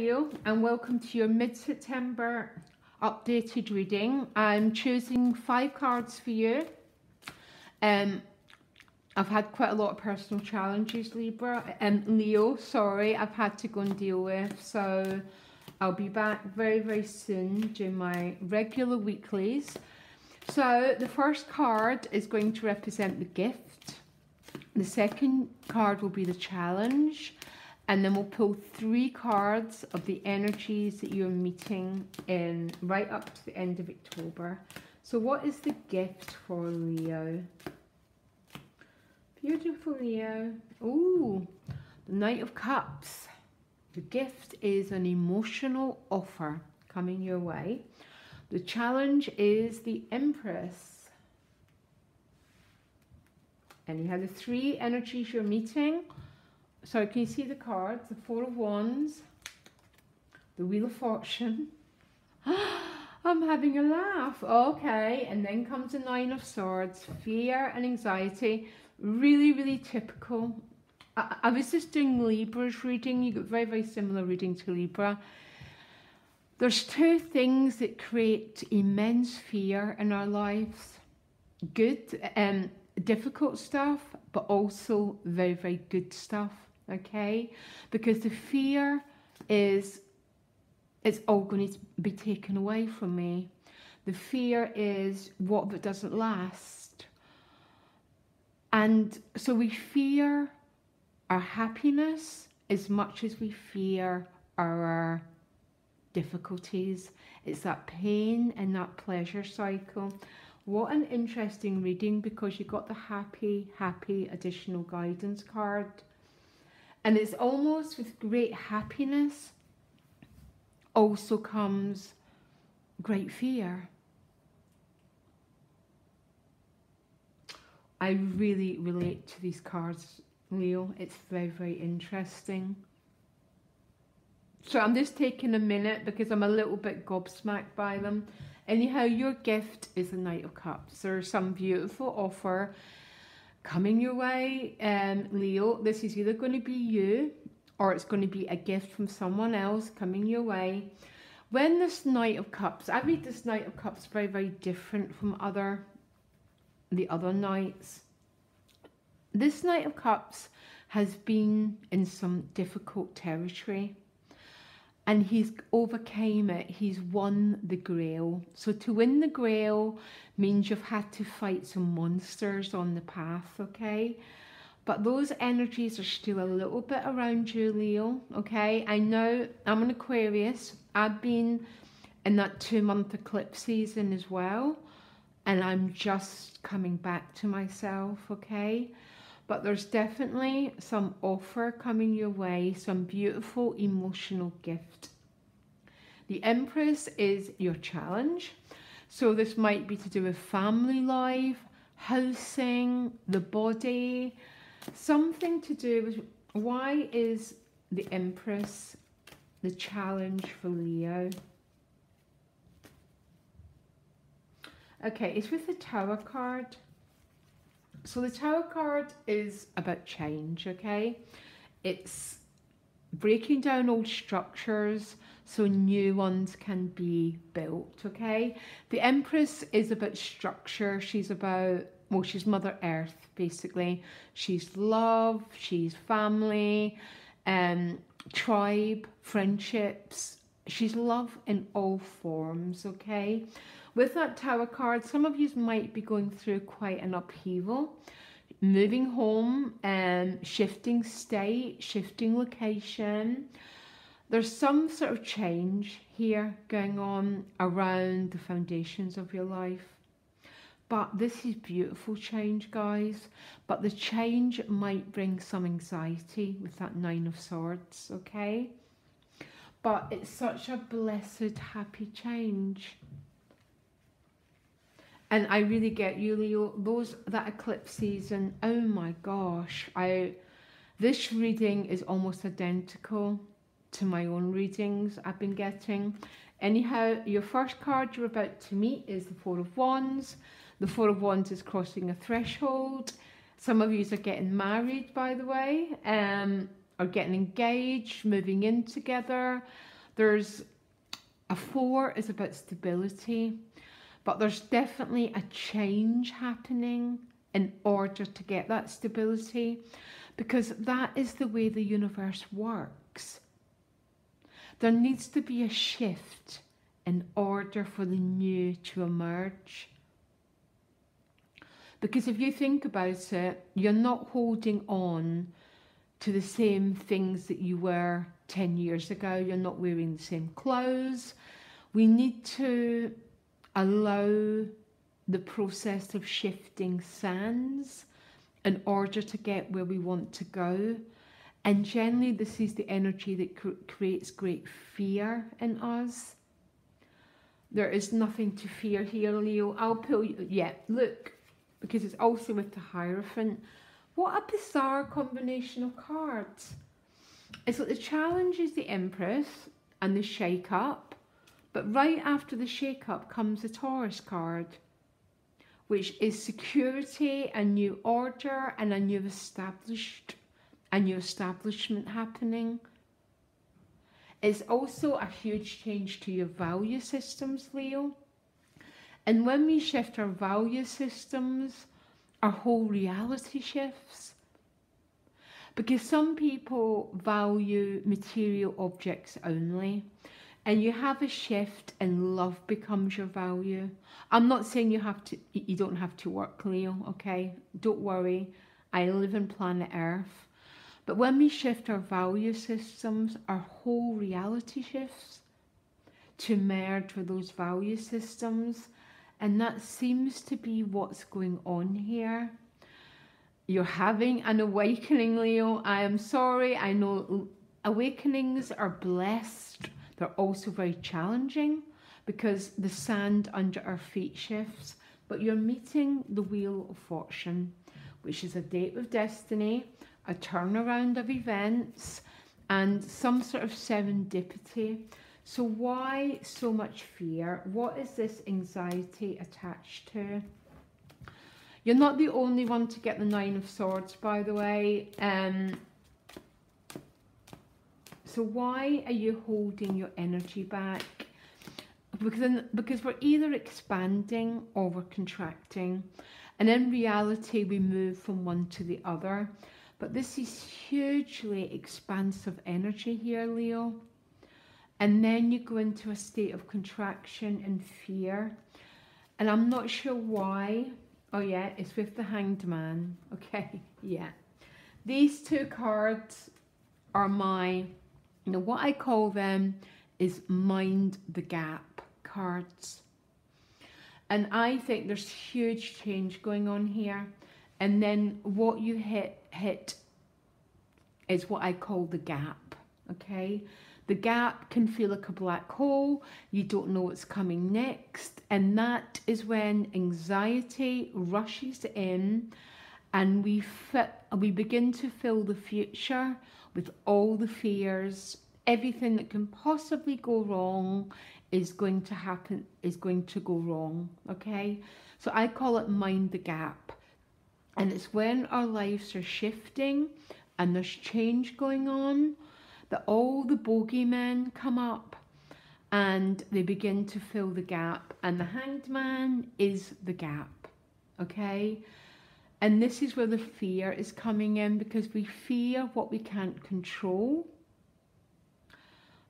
Leo, and welcome to your mid-September updated reading. I'm choosing 5 cards for you. I've had quite a lot of personal challenges, Leo, sorry, I've had to go and deal with, so I'll be back very, very soon doing my regular weeklies. So the first card is going to represent the gift. The second card will be the challenge. And then we'll pull 3 cards of the energies that you're meeting in right up to the end of October. So what is the gift for Leo? Beautiful Leo. Ooh, the Knight of Cups. The gift is an emotional offer coming your way. The challenge is the Empress. And you have the 3 energies you're meeting. So can you see the cards? The 4 of Wands, the Wheel of Fortune. I'm having a laugh. Okay, and then comes the 9 of Swords, fear and anxiety. Really, really typical. I was just doing Libra's reading. You got very, very similar reading to Libra. There's 2 things that create immense fear in our lives. Good and difficult stuff, but also very, very good stuff. Okay, because the fear is, it's all going to be taken away from me. The fear is, what if it doesn't last? And so we fear our happiness as much as we fear our difficulties. It's that pain and that pleasure cycle. What an interesting reading, because you got the happy additional guidance card. And it's almost with great happiness also comes great fear. I really relate to these cards, Leo. It's very, very interesting. So I'm just taking a minute because I'm a little bit gobsmacked by them. Anyhow, your gift is the Knight of Cups. There's some beautiful offer coming your way, Leo. This is either going to be you or it's going to be a gift from someone else coming your way. When this Knight of Cups, I read this Knight of Cups very, very different from the other Knights. This Knight of Cups has been in some difficult territory and he's overcame it. He's won the Grail. So to win the Grail means you've had to fight some monsters on the path, okay? But those energies are still a little bit around you, Leo, okay? I know I'm an Aquarius. I've been in that 2-month eclipse season as well. And I'm just coming back to myself, okay? But there's definitely some offer coming your way, some beautiful emotional gift. The Empress is your challenge. So this might be to do with family life, housing, the body, something to do with, why is the Empress the challenge for Leo? Okay, it's with the Tower card. So the Tower card is about change, okay? It's breaking down old structures so new ones can be built, okay? The Empress is about structure. She's about, well, she's Mother Earth, basically. She's love, she's family, tribe, friendships. She's love in all forms, okay? With that Tower card, some of you might be going through quite an upheaval. Moving home, shifting state, shifting location. There's some sort of change here going on around the foundations of your life. But this is beautiful change, guys. But the change might bring some anxiety with that 9 of Swords, okay? But it's such a blessed, happy change. And I really get you, Leo. That eclipse season, oh my gosh. This reading is almost identical to my own readings I've been getting. Anyhow, your first card you're about to meet is the 4 of Wands. The 4 of Wands is crossing a threshold. Some of you are getting married, by the way, or getting engaged, moving in together. There's a 4 is about stability, but there's definitely a change happening in order to get that stability, because that is the way the universe works. There needs to be a shift in order for the new to emerge. Because if you think about it, you're not holding on to the same things that you were 10 years ago. You're not wearing the same clothes. We need to allow the process of shifting sands in order to get where we want to go. And generally, this is the energy that creates great fear in us. There is nothing to fear here, Leo. I'll pull you. Yeah, look, because it's also with the Hierophant. What a bizarre combination of cards. It's like the challenge is the Empress and the shake-up, but right after the shake-up comes the Taurus card, which is security, a new order, and a new establishment happening. It's also a huge change to your value systems, Leo. And when we shift our value systems, our whole reality shifts. Because some people value material objects only, and you have a shift and love becomes your value. I'm not saying you don't have to work, Leo, okay? Don't worry, I live on planet Earth. But when we shift our value systems, our whole reality shifts to merge with those value systems. And that seems to be what's going on here. You're having an awakening, Leo. I am sorry. I know awakenings are blessed. They're also very challenging because the sand under our feet shifts. But you're meeting the Wheel of Fortune, which is a date with destiny, a turnaround of events, and some sort of serendipity. So why so much fear? What is this anxiety attached to? You're not the only one to get the 9 of Swords, by the way. So why are you holding your energy back? Because we're either expanding or we're contracting. And in reality, we move from one to the other. But this is hugely expansive energy here, Leo. And then you go into a state of contraction and fear. And I'm not sure why. Oh yeah, it's with the Hanged Man. Okay, yeah. These two cards are what I call them is mind the gap cards. And I think there's huge change going on here. And then what you hit is what I call the gap, okay? The gap can feel like a black hole. You don't know what's coming next. And that is when anxiety rushes in and we begin to fill the future with all the fears. Everything that can possibly go wrong is going to happen, is going to go wrong, okay? So I call it mind the gap. And it's when our lives are shifting and there's change going on, that all the bogeymen come up and they begin to fill the gap. And the Hanged Man is the gap, okay? And this is where the fear is coming in, because we fear what we can't control.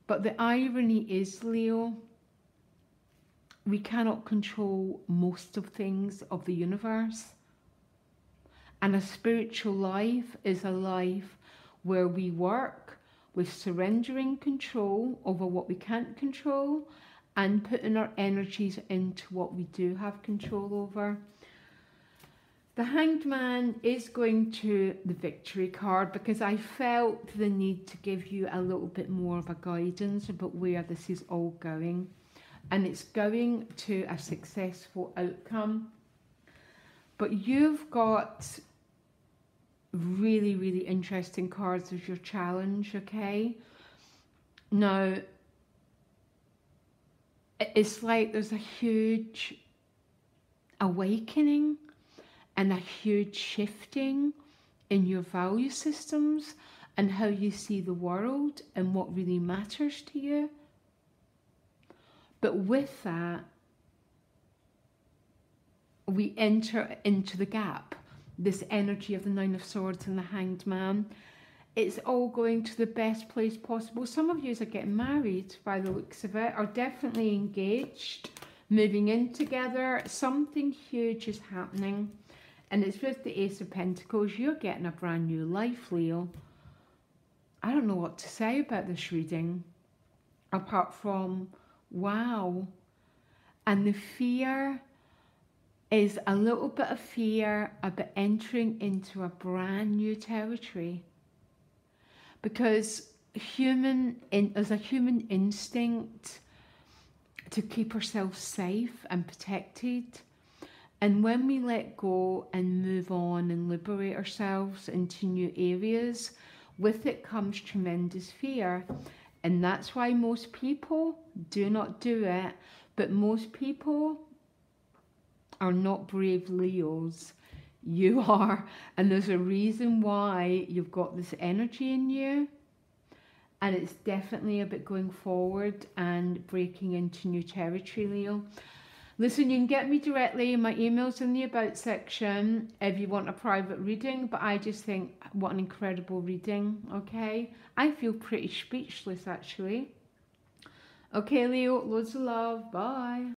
But the irony is, Leo, we cannot control most of things of the universe. And a spiritual life is a life where we work with surrendering control over what we can't control and putting our energies into what we do have control over. The Hanged Man is going to the Victory card because I felt the need to give you a little bit more of a guidance about where this is all going. And it's going to a successful outcome. But you've got really, really interesting cards as your challenge, okay? Now, it's like there's a huge awakening and a huge shifting in your value systems and how you see the world and what really matters to you, But with that, we enter into the gap, this energy of the Nine of Swords and the Hanged Man. It's all going to the best place possible. Some of you are getting married by the looks of it, are definitely engaged, moving in together. Something huge is happening. And it's with the Ace of Pentacles. You're getting a brand new life, Leo. I don't know what to say about this reading, apart from, wow. And the fear is a little bit of fear about entering into a brand new territory. Because there's a human instinct to keep ourselves safe and protected. And when we let go and move on and liberate ourselves into new areas, with it comes tremendous fear. And that's why most people do not do it. But most people are not brave Leos. You are. And there's a reason why you've got this energy in you. And it's definitely about going forward and breaking into new territory, Leo. Listen, you can get me directly. My email's in the About section if you want a private reading. But I just think, what an incredible reading, okay? I feel pretty speechless, actually. Okay, Leo, loads of love. Bye.